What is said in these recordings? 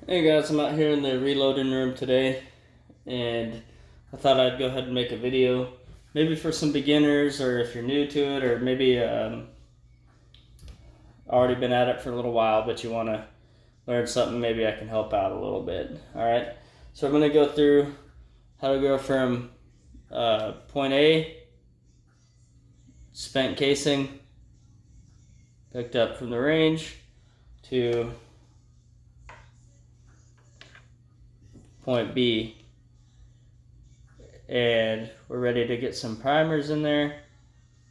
Hey guys, I'm out here in the reloading room today, and I thought I'd go ahead and make a video, maybe for some beginners, or if you're new to it, or maybe already been at it for a little while, but you want to learn something. Maybe I can help out a little bit. All right, so I'm going to go through how to go from point A, spent casing, picked up from the range, to point B, and we're ready to get some primers in there.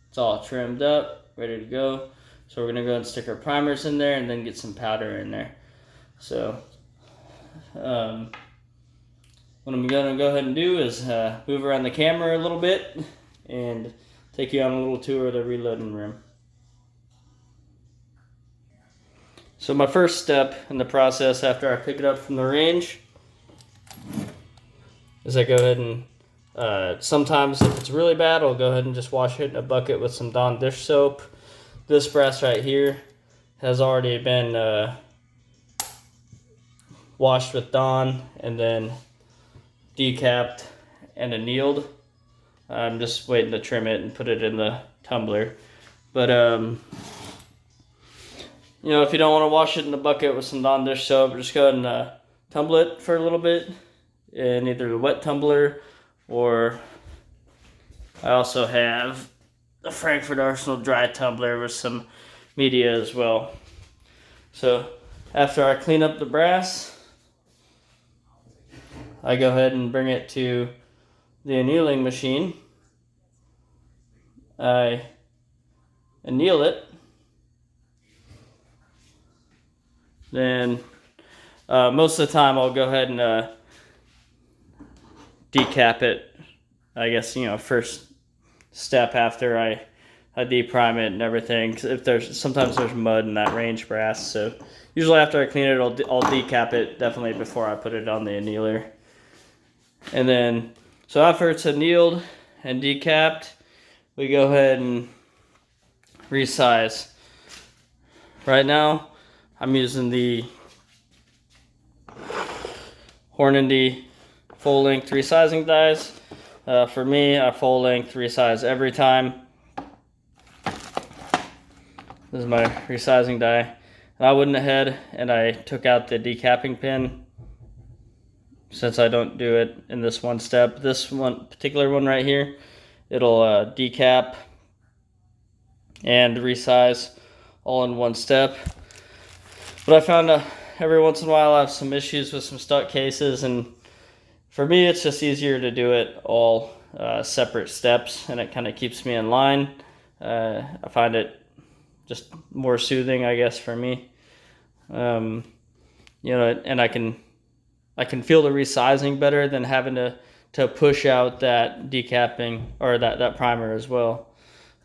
It's all trimmed up, ready to go. So we're gonna go and stick our primers in there and then get some powder in there. So what I'm gonna go ahead and do is move around the camera a little bit and take you on a little tour of the reloading room. So my first step in the process after I pick it up from the range is I go ahead and sometimes if it's really bad, I'll go ahead and just wash it in a bucket with some Dawn dish soap. This brass right here has already been washed with Dawn and then decapped and annealed. I'm just waiting to trim it and put it in the tumbler. But you know, if you don't want to wash it in the bucket with some Dawn dish soap, just go ahead and tumble it for a little bit in either the wet tumbler, or I also have a Frankford Arsenal dry tumbler with some media as well. So after I clean up the brass, I go ahead and bring it to the annealing machine. I anneal it. Then most of the time I'll go ahead and decap it. I guess, you know, first step after I deprime it and everything. 'Cause if sometimes there's mud in that range brass, so usually after I clean it, I'll decap it definitely before I put it on the annealer. And then, so after it's annealed and decapped, we go ahead and resize. Right now, I'm using the Hornady full length resizing dies. For me, I full length resize every time. This is my resizing die. And I went ahead and I took out the decapping pin, since I don't do it in this one step. This one particular one right here, it'll decap and resize all in one step. But I found every once in a while I have some issues with some stuck cases, and for me it's just easier to do it all separate steps, and it kind of keeps me in line. I find it just more soothing, I guess, for me. You know, and I can feel the resizing better than having to push out that decapping or that primer as well.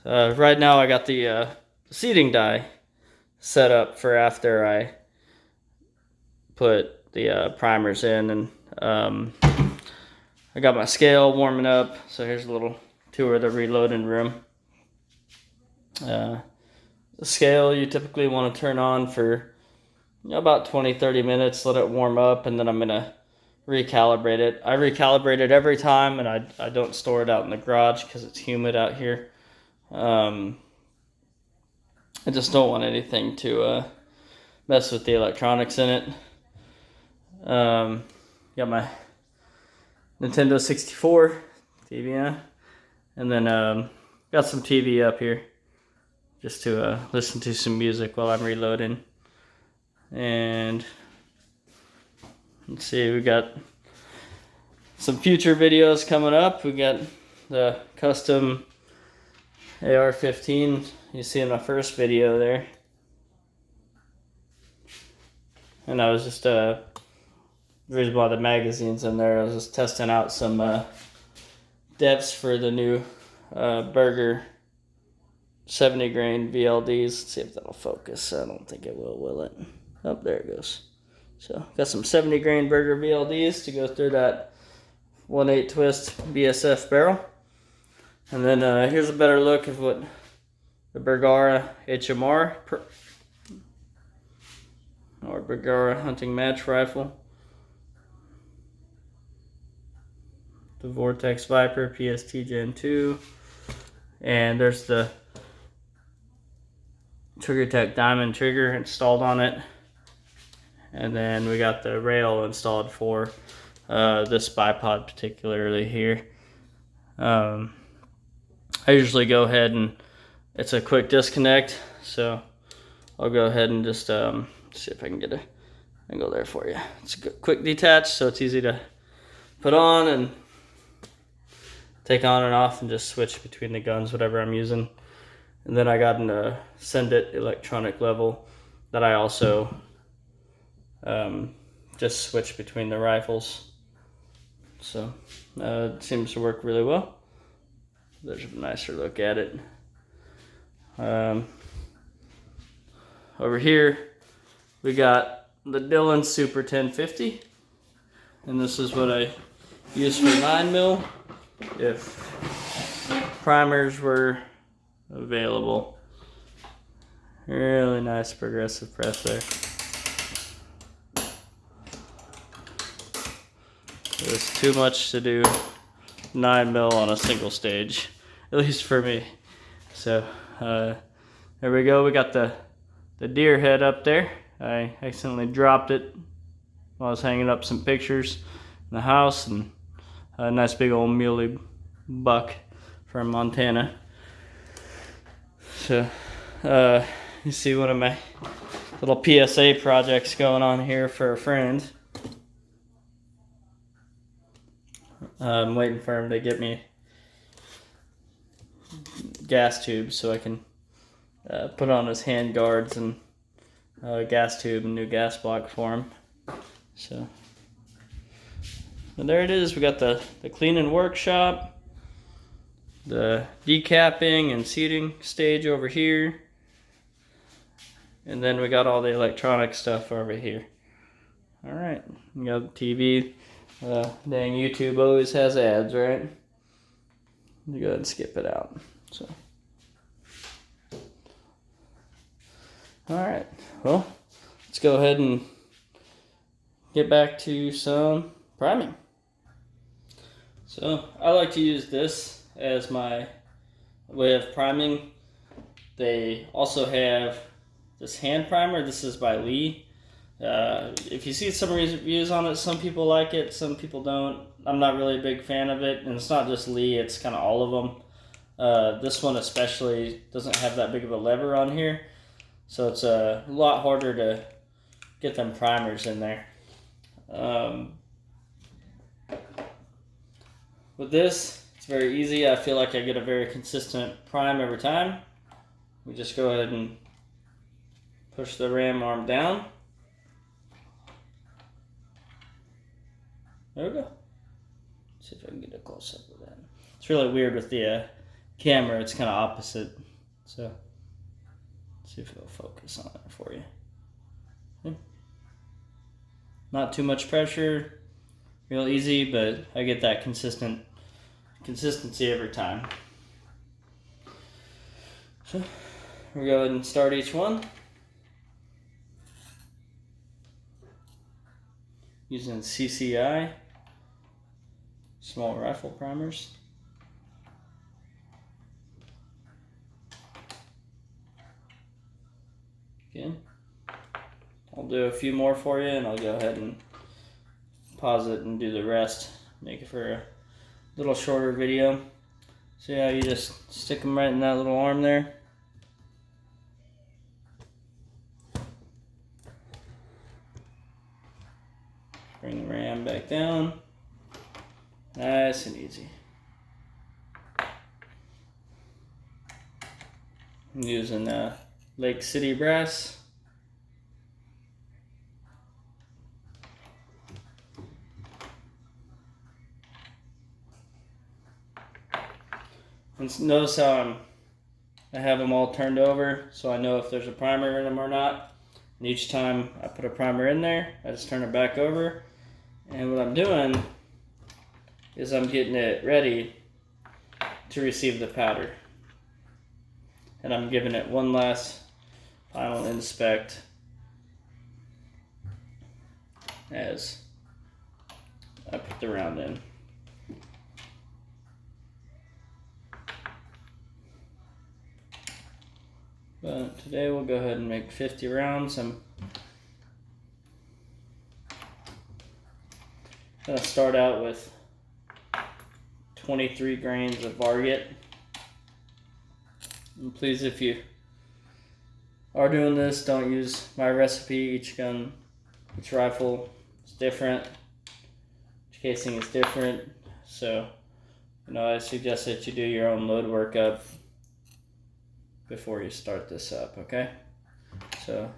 Right now I got the seating die set up for after I put the primers in, and I got my scale warming up. So here's a little tour of the reloading room. The scale you typically want to turn on for about 20-30 minutes, let it warm up, and then I'm gonna recalibrate it. I recalibrate it every time, and I don't store it out in the garage because it's humid out here. I just don't want anything to mess with the electronics in it. Got my Nintendo 64 TV, and then got some TV up here just to listen to some music while I'm reloading. And let's see, we got some future videos coming up. We got the custom AR-15 you see in my first video there. And I was just, the reason why the magazine's in there, I was just testing out some depths for the new Berger 70 grain VLDs. Let's see if that'll focus. I don't think it will it? Oh, there it goes. So got some 70 grain Berger VLDs to go through that 1/8 twist BSF barrel. And then here's a better look of what the Bergara HMR. or Bergara hunting match rifle. The Vortex Viper PST Gen 2. And there's the TriggerTech Diamond trigger installed on it. And then we got the rail installed for this bipod particularly here. I usually go ahead and it's a quick disconnect, so I'll go ahead and just see if I can get a angle there for you. It's a quick detach, so it's easy to put on and take on and off and just switch between the guns, whatever I'm using. And then I got an Send It electronic level that I also just switch between the rifles. So it seems to work really well. There's a nicer look at it. Over here we got the Dillon Super 1050, and this is what I use for 9mm if primers were available. Really nice progressive press there. There's too much to do 9mm on a single stage, at least for me. So there we go. We got the deer head up there. I accidentally dropped it while I was hanging up some pictures in the house, and a nice big old muley buck from Montana. So you see one of my little PSA projects going on here for a friend. I'm waiting for him to get me gas tubes so I can put on his hand guards and gas tube and new gas block for him. So and there it is. We got the cleaning workshop, the decapping and seating stage over here, and then we got all the electronic stuff over here. All right, we got the TV. Dang, YouTube always has ads, right? You go ahead and skip it out. So, all right. Well, let's go ahead and get back to some priming. So I like to use this as my way of priming. They also have this hand primer. This is by Lee. If you see some reviews on it, some people like it, some people don't. I'm not really a big fan of it, and it's not just Lee, it's kind of all of them. This one especially doesn't have that big of a lever on here, so it's a lot harder to get them primers in there. With this, it's very easy. I feel like I get a very consistent prime every time. We just go ahead and push the ram arm down. There we go. Let's see if I can get a close up of that. It's really weird with the camera. It's kind of opposite. So, let's see if it'll focus on it for you. Okay. Not too much pressure. Real easy, but I get that consistency every time. So, we'll go ahead and start each one. Using CCI. Small rifle primers. Again, I'll do a few more for you, and I'll go ahead and pause it and do the rest. Make it for a little shorter video. See how you just stick them right in that little arm there? Bring the ram back down. Nice and easy. I'm using Lake City brass. And notice how I have them all turned over, so I know if there's a primer in them or not. And each time I put a primer in there, I just turn it back over. And what I'm doing is I'm getting it ready to receive the powder. And I'm giving it one last final inspect as I put the round in. But today we'll go ahead and make 50 rounds. I'm going to start out with 23 grains of Varget. And please, if you are doing this, don't use my recipe. Each gun, each rifle is different. Each casing is different. So, I suggest that you do your own load workup before you start this up, okay? So,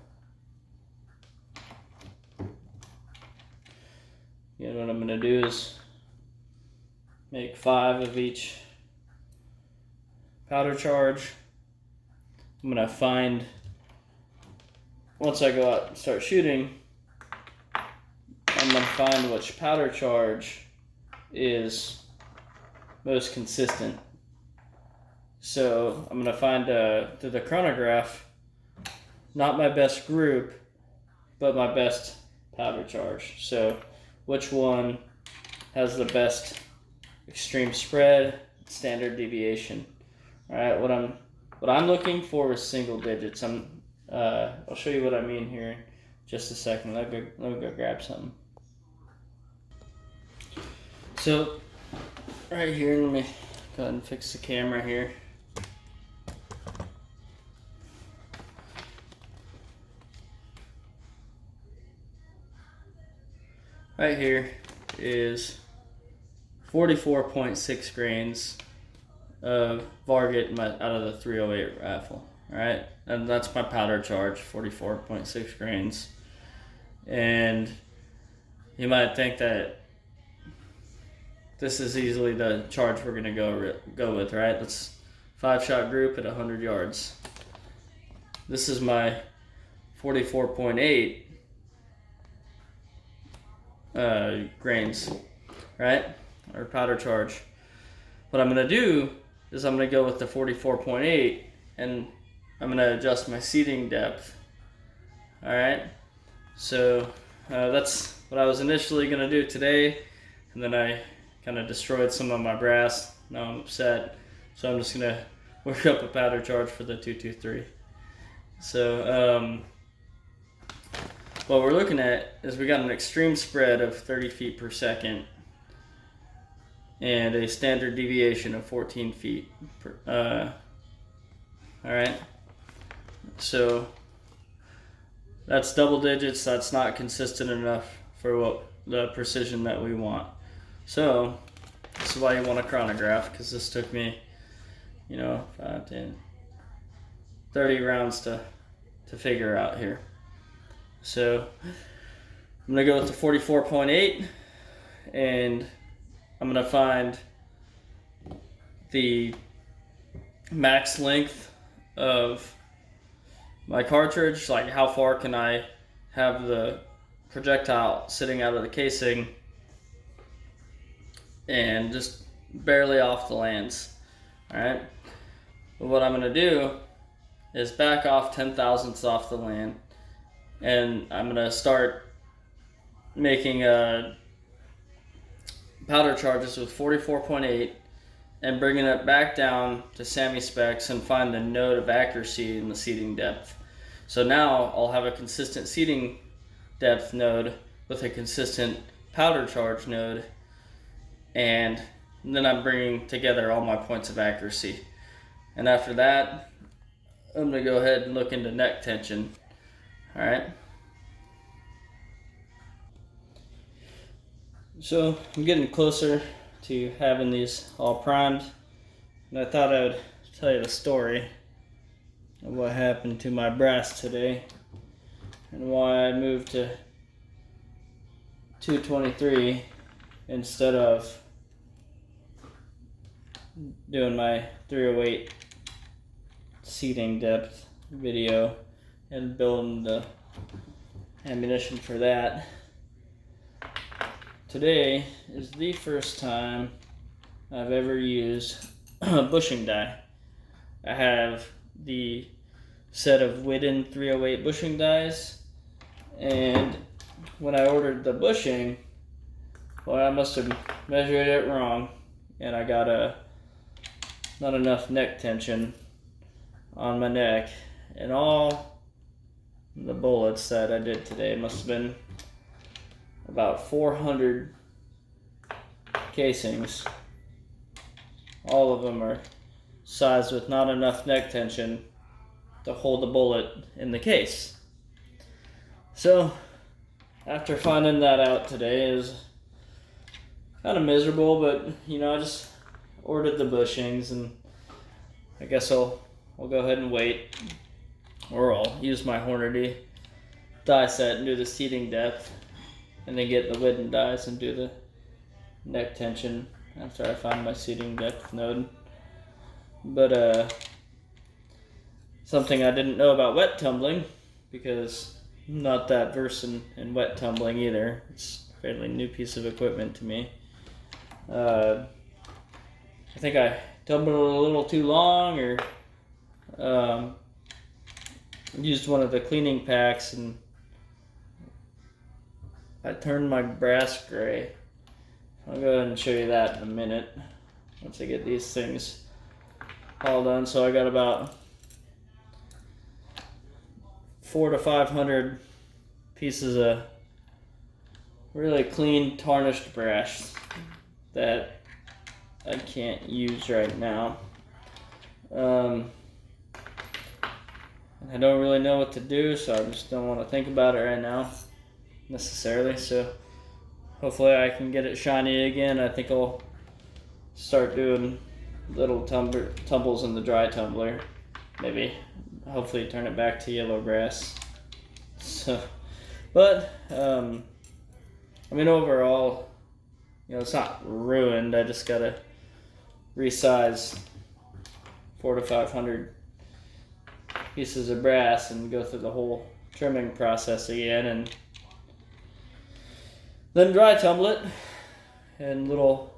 what I'm gonna do is make 5 of each powder charge. I'm gonna find, once I go out and start shooting, I'm gonna find which powder charge is most consistent. So I'm gonna find through the chronograph, not my best group, but my best powder charge. So which one has the best extreme spread, standard deviation? All right, what I'm looking for is single digits. I'll show you what I mean here in just a second. Let me go grab something. So right here, let me go ahead and fix the camera here. Right here is 44.6 grains of Varget out of the 308 rifle. All right, and that's my powder charge, 44.6 grains. And you might think that this is easily the charge we're gonna go with, right? Let's 5-shot group at 100 yards. This is my 44.8 grains, right? Or powder charge. What I'm gonna do is I'm gonna go with the 44.8 and I'm gonna adjust my seating depth. All right, so that's what I was initially gonna do today, and then I kind of destroyed some of my brass. Now I'm upset, so I'm just gonna work up a powder charge for the 223. So what we're looking at is we got an extreme spread of 30 feet per second and a standard deviation of 14 feet per, all right, so that's double digits. That's not consistent enough for what the precision that we want. So this is why you want a chronograph, because this took me 5, 10, 30 rounds to figure out here. So I'm gonna go with the 44.8, and I'm gonna find the max length of my cartridge, like how far can I have the projectile sitting out of the casing, and just barely off the lands. All right, but what I'm gonna do is back off 10 thousandths off the land, and I'm gonna start making powder charges with 44.8 and bringing it back down to SAAMI specs and find the node of accuracy in the seating depth. So now I'll have a consistent seating depth node with a consistent powder charge node, and then I'm bringing together all my points of accuracy. And after that, I'm gonna go ahead and look into neck tension. All right. So I'm getting closer to having these all primed, and I thought I would tell you the story of what happened to my brass today and why I moved to 223 instead of doing my 308 seating depth video and building the ammunition for that. Today is the first time I've ever used a bushing die. I have the set of Whiddon 308 bushing dies, and when I ordered the bushing, well, I must have measured it wrong, and I got not enough neck tension on my neck, and all the bullets that I did today must have been about 400 casings. All of them are sized with not enough neck tension to hold the bullet in the case. So after finding that out today, is kind of miserable, but I just ordered the bushings, and I guess I'll go ahead and wait, or I'll use my Hornady die set and do the seating depth, and then get the lid and dies and do the neck tension after I find my seating depth node. But something I didn't know about wet tumbling, because I'm not that versed in wet tumbling either. It's a fairly new piece of equipment to me. I think I tumbled a little too long, or used one of the cleaning packs, and I turned my brass gray. I'll go ahead and show you that in a minute once I get these things all done. So I got about 400 to 500 pieces of really clean tarnished brass that I can't use right now. I don't really know what to do, so I just don't want to think about it right now necessarily. So hopefully I can get it shiny again. I think I'll start doing little tumbles in the dry tumbler. Maybe hopefully turn it back to yellow brass. So, but overall, it's not ruined. I just gotta resize 400 to 500 pieces of brass and go through the whole trimming process again, and then dry tumble it in little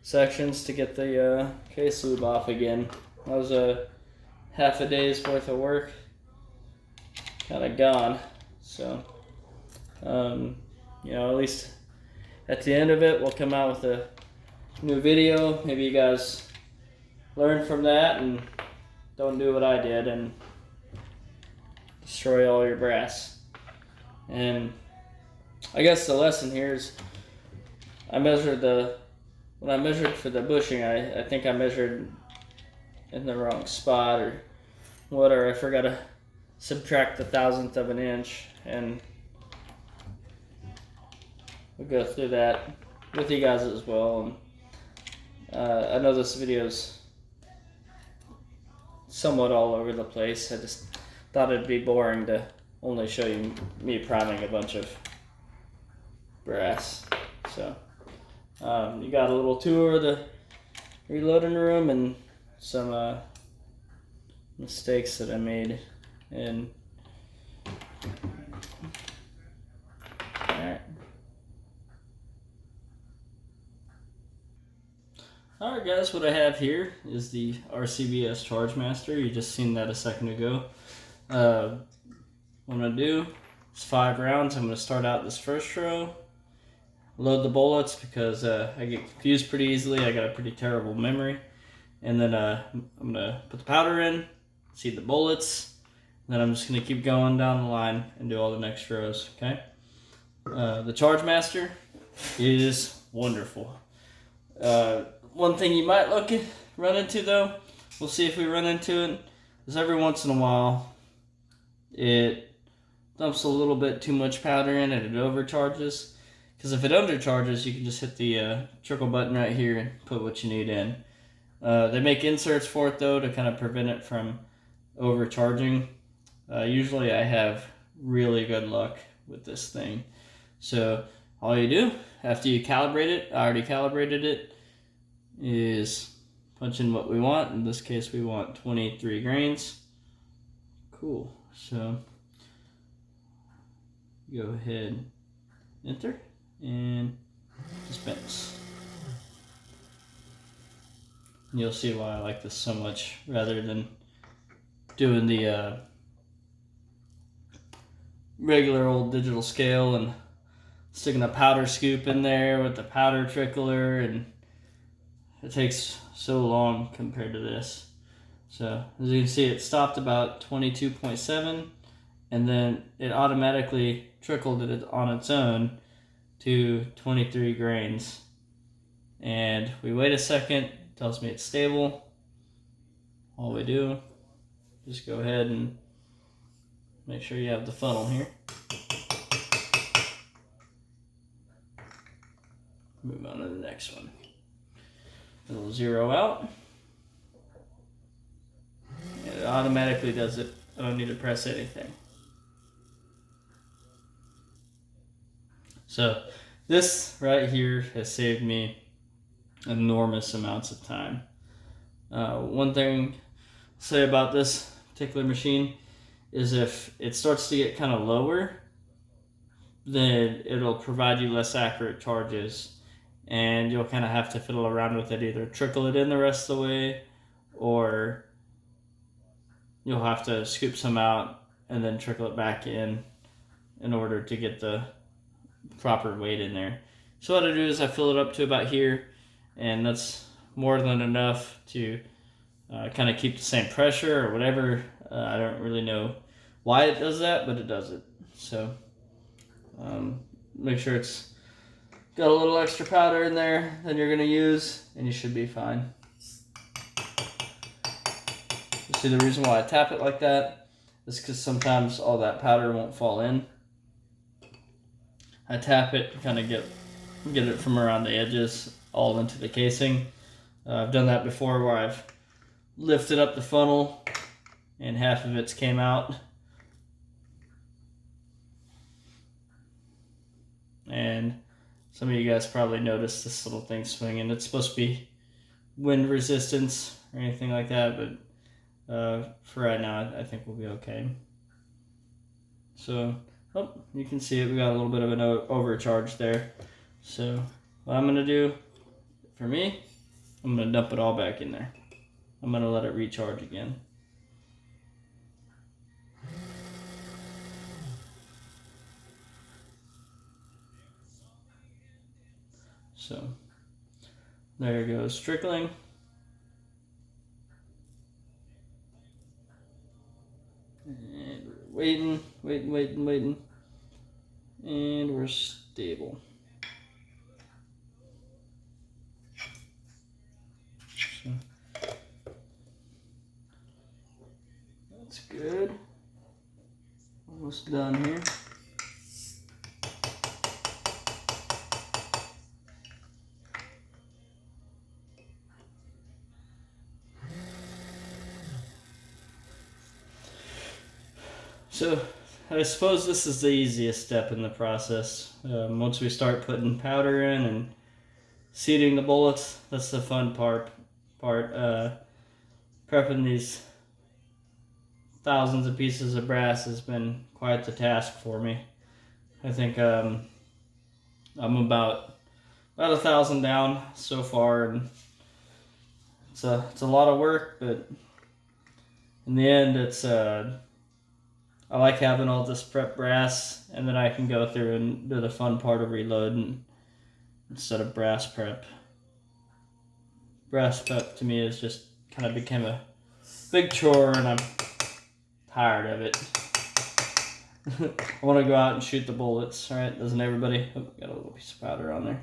sections to get the case lube off again. That was a half a day's worth of work kind of gone. So at least at the end of it, we'll come out with a new video. Maybe you guys learn from that and don't do what I did and destroy all your brass. And I guess the lesson here is when I measured for the bushing, I think I measured in the wrong spot or whatever. I forgot to subtract the 1,000th of an inch, and we'll go through that with you guys as well. And I know this video's somewhat all over the place. I just thought it'd be boring to only show you me priming a bunch of brass. So you got a little tour of the reloading room and some mistakes that I made. And Alright guys, what I have here is the RCBS Chargemaster. You just seen that a second ago. What I'm going to do is 5 rounds. I'm going to start out this first row, load the bullets because I get confused pretty easily. I got a pretty terrible memory. And then I'm going to put the powder in, seed the bullets, and then I'm just going to keep going down the line and do all the next rows, okay? The Chargemaster is wonderful. One thing you might run into though, we'll see if we run into it, is every once in a while it dumps a little bit too much powder in and it overcharges. Because if it undercharges, you can just hit the trickle button right here and put what you need in. They make inserts for it though to kind of prevent it from overcharging. Usually I have really good luck with this thing. So all you do after you calibrate it, I already calibrated it, is punch in what we want. In this case, we want 23 grains. Cool. So go ahead, enter, and dispense. And you'll see why I like this so much rather than doing the regular old digital scale and sticking a powder scoop in there with the powder trickler, and it takes so long compared to this. So as you can see, it stopped about 22.7, and then it automatically trickled it on its own to 23 grains. And we wait a second, it tells me it's stable. All we do, just go ahead and make sure you have the funnel here. Move on to the next one. It'll zero out. And it automatically does it. I don't need to press anything. So this right here has saved me enormous amounts of time. One thing to say about this particular machine is if it starts to get kind of lower, then it'll provide you less accurate charges, and you'll kind of have to fiddle around with it, either trickle it in the rest of the way, or you'll have to scoop some out and then trickle it back in order to get the proper weight in there. So what I do is I fill it up to about here, and that's more than enough to kind of keep the same pressure or whatever. I don't really know why it does that, but it does it. So make sure it's got a little extra powder in there than you're going to use, and you should be fine. You see, the reason why I tap it like that is because sometimes all that powder won't fall in. I tap it to kind of get it from around the edges all into the casing. I've done that before where I've lifted up the funnel and half of it's came out. And some of you guys probably noticed this little thing swinging. It's supposed to be wind resistance or anything like that, but for right now, I think we'll be okay. So, you can see it. We got a little bit of an overcharge there. So, what I'm going to do, for me, I'm going to dump it all back in there. I'm going to let it recharge again. So, there goes trickling. And we're waiting. And we're stable. So, that's good. Almost done here. So I suppose this is the easiest step in the process. Once we start putting powder in and seating the bullets, that's the fun part. Prepping these thousands of pieces of brass has been quite the task for me. I think I'm about 1,000 down so far, and it's a lot of work, but in the end, it's I like having all this prep brass, and then I can go through and do the fun part of reloading instead of brass prep. Brass prep to me is just kind of became a big chore, and I'm tired of it. I want to go out and shoot the bullets, right? Doesn't everybody? Oh, got a little piece of powder on there.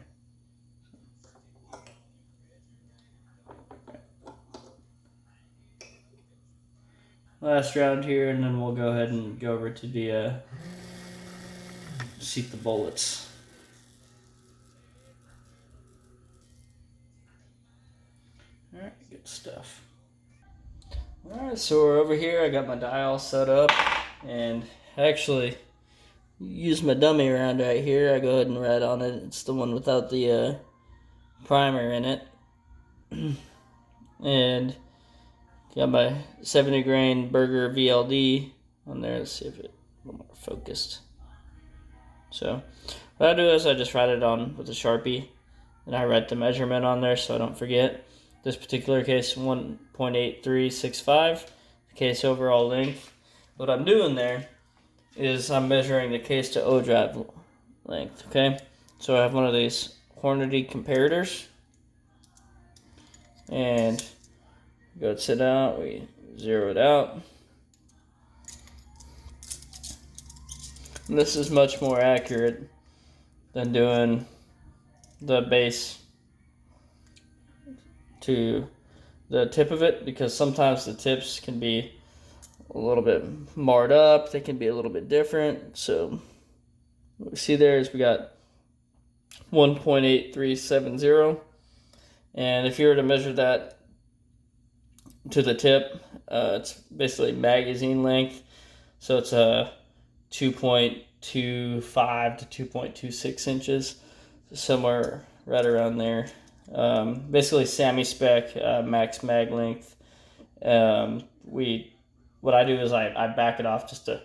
Last round here, and then we'll go ahead and go over to the seat the bullets. Alright, good stuff. Alright, so we're over here. I got my dial set up, and actually use my dummy round right here. I go ahead and write on it. It's the one without the primer in it. And got my 70 grain Berger VLD on there. Let's see if it's a little more focused. So what I do is I just write it on with a Sharpie, and I write the measurement on there so I don't forget. This particular case, 1.8365, the case overall length. What I'm doing there is I'm measuring the case to O-drive length. Okay, so I have one of these Hornady comparators, and go to sit out. We zero it out. And this is much more accurate than doing the base to the tip of it, because sometimes the tips can be a little bit marred up. They can be a little bit different. So what we see there is we got 1.8370. And if you were to measure that to the tip, it's basically magazine length. So it's a 2.25 to 2.26 inches, somewhere right around there. Basically SAMI spec, max mag length. What I do is I back it off just a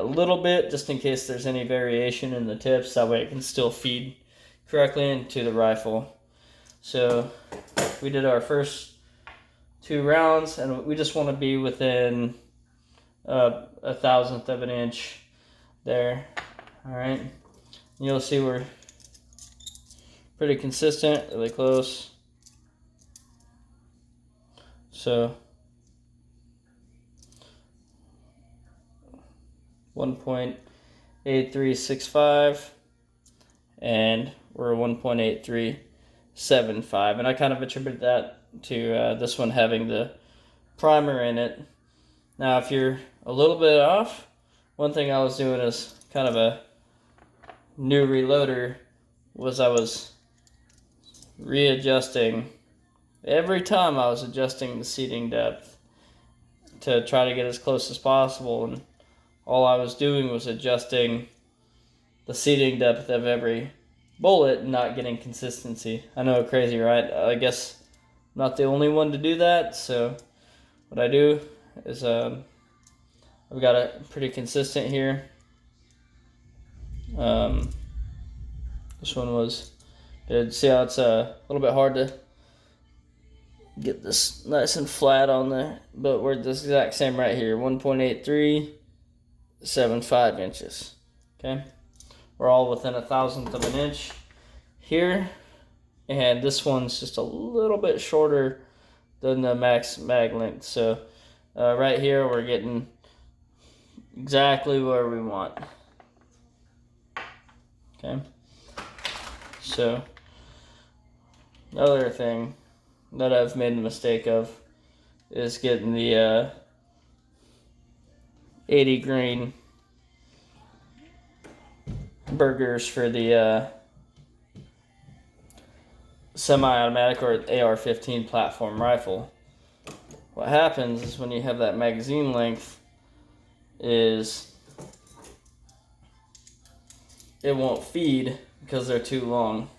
little bit, just in case there's any variation in the tips. That way it can still feed correctly into the rifle. So we did our first 2 rounds, and we just want to be within a thousandth of an inch there. All right, you'll see we're pretty consistent, really close. So 1.8365, and we're 1.8375, and I kind of attribute that to this one having the primer in it. Now, if you're a little bit off, one thing I was doing as kind of a new reloader was I was readjusting. Every time I was adjusting the seating depth to try to get as close as possible, and all I was doing was adjusting the seating depth of every bullet and not getting consistency. I know, crazy, right? I guess I'm not the only one to do that. So what I do is I've got it pretty consistent here. This one was good. See how it's a little bit hard to get this nice and flat on there, but we're the exact same right here, 1.8375 inches. Okay, we're all within a thousandth of an inch here, and this one's just a little bit shorter than the max mag length. So right here we're getting exactly where we want. Okay, so another thing that I've made a mistake of is getting the 80 grain burgers for the semi-automatic or AR-15 platform rifle. What happens is when you have that magazine length is it won't feed because they're too long,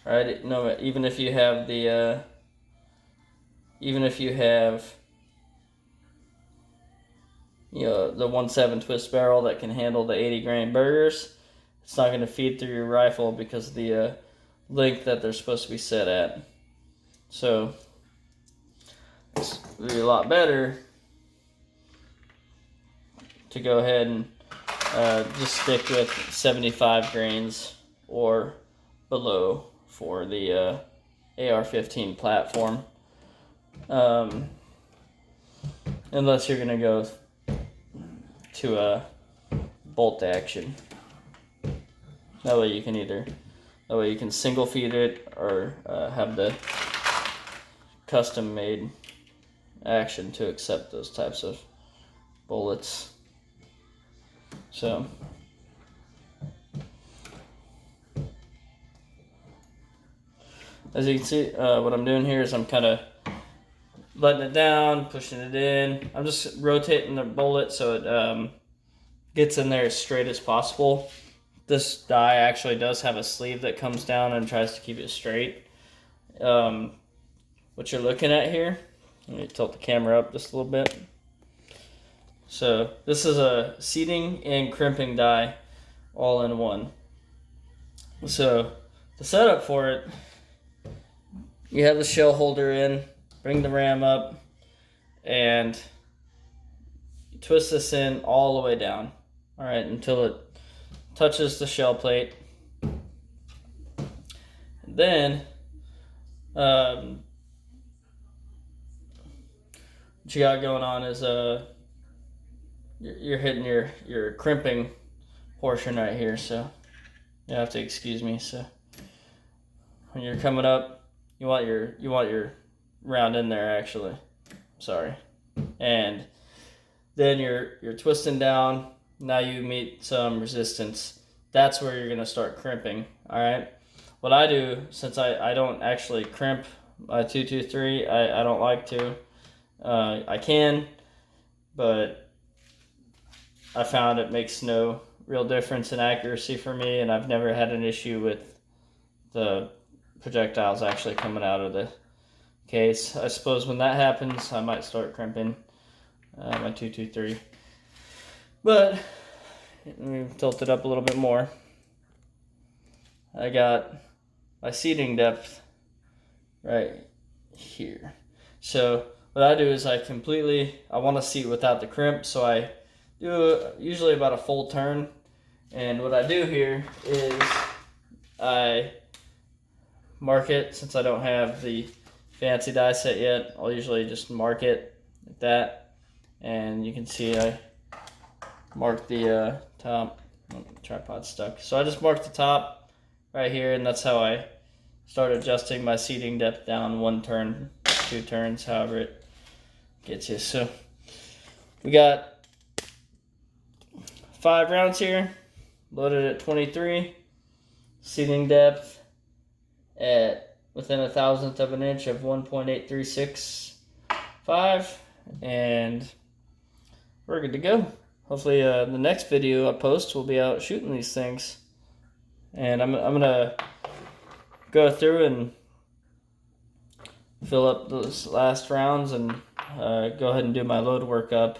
right? No, even if you have the the 1.7 twist barrel that can handle the 80 grain burgers, it's not going to feed through your rifle because of the length that they're supposed to be set at. So it's really a lot better to go ahead and just stick with 75 grains or below for the AR-15 platform, unless you're going to go to a bolt action. That way you can single feed it or have the custom made action to accept those types of bullets. So as you can see, what I'm doing here is I'm kind of letting it down, pushing it in. I'm just rotating the bullet so it gets in there as straight as possible. This die actually does have a sleeve that comes down and tries to keep it straight. What you're looking at here, let me tilt the camera up just a little bit. So this is a seating and crimping die all in one. So the setup for it, you have the shell holder in, bring the ram up, and twist this in all the way down. All right, until it touches the shell plate. And then what you got going on is you're hitting your crimping portion right here, so you have to excuse me. So when you're coming up, you want your round in there, actually. Sorry. And then you're twisting down. Now you meet some resistance. That's where you're gonna start crimping. All right. What I do, since I don't actually crimp my 223, I don't like to. I can, but I found it makes no real difference in accuracy for me, and I've never had an issue with the projectiles actually coming out of the case. I suppose when that happens, I might start crimping my 223. But let me tilt it up a little bit more. I got my seating depth right here. So what I do is I want to seat without the crimp, so I do usually about a full turn. And what I do here is I mark it. Since I don't have the fancy die set yet, I'll usually just mark it like that. And you can see I marked the top. Oh, tripod's stuck. So I just marked the top right here, and that's how I start adjusting my seating depth down 1 turn, 2 turns, however it gets you. So we got 5 rounds here, loaded at 23, seating depth at within 1/1000th of an inch of 1.8365, and we're good to go. Hopefully the next video I post will be out shooting these things. And I'm gonna go through and fill up those last rounds and go ahead and do my load workup.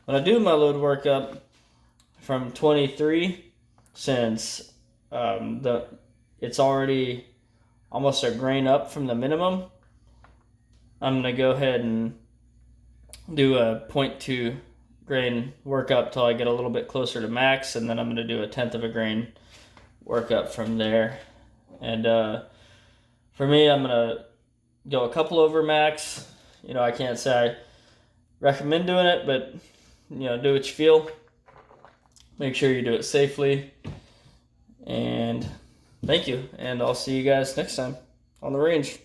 When I do my load workup from 23, since it's already almost a grain up from the minimum, I'm gonna go ahead and do a 0.2 grain workup till I get a little bit closer to max, and then I'm gonna do a 1/10 of a grain workup from there. And for me, I'm gonna go a couple over max. You know, I can't say I recommend doing it, but you know, do what you feel. Make sure you do it safely. And thank you, and I'll see you guys next time on the range.